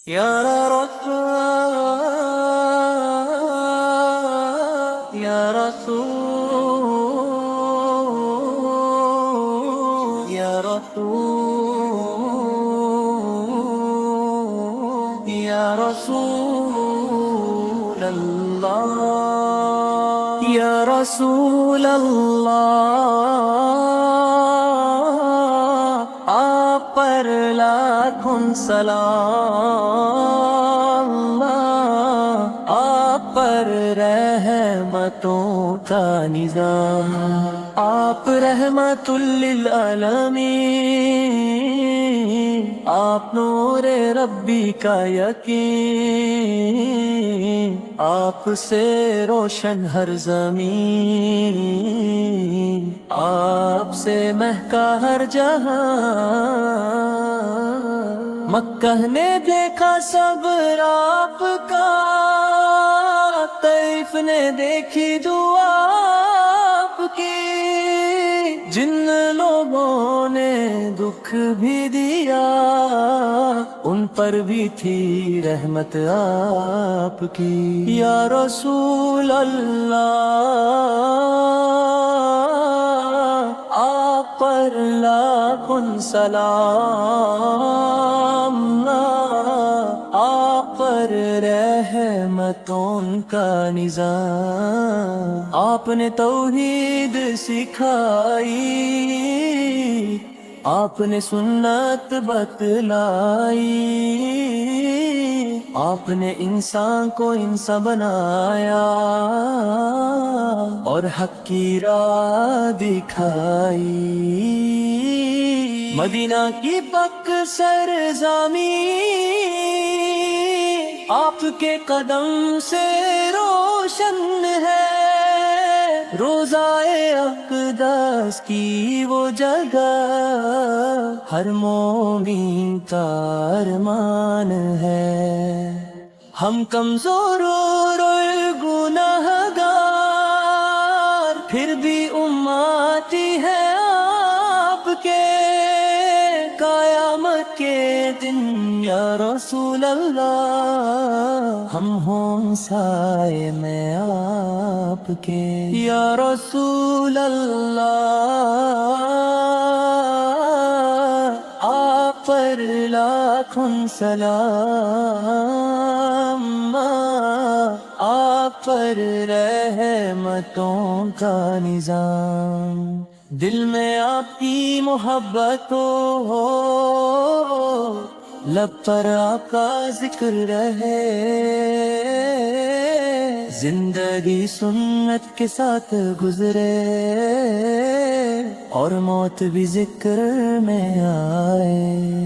یا رسول یا رسول یا رسول یا رسول اللہ یا رسول اللہ، آپ پر لاکھوں سلام، آپ پر رحمتوں کا نظام، آپ رحمت للعالمین، آپ نور ربی کا یقین، آپ سے روشن ہر زمین، آپ سے مہکا ہر جہاں، مکہ نے دیکھا صبر آپ کا، طیف نے دیکھی دعا آپ کی، جن لوگوں نے دکھ بھی دیا ان پر بھی تھی رحمت آپ کی۔ یا رسول اللہ، آپ پر لاکھوں سلام، آپ پر رحمتوں کا نظام، آپ نے توحید سکھائی، آپ نے سنت بتلائی، آپ نے انسان کو انسان بنایا اور حق کی راہ دکھائی۔ مدینہ کی پک سرزمین آپ کے قدم سے روشن ہے، روضائے اقدس کی وہ جگہ ہر مومن کا ارمان ہے۔ ہم کمزور اور گنہگار پھر بھی امتی ہے آپ کے، قیامت کے دن یا رسول اللہ ہم ہوں سائے میں آپ کے۔ یا رسول اللہ، آپ پر لاکھوں سلام، آپ پر رحمتوں کا نظام، دل میں آپ کی محبت ہو، لب پر آپ کا ذکر رہے، زندگی سنت کے ساتھ گزرے اور موت بھی ذکر میں آئے۔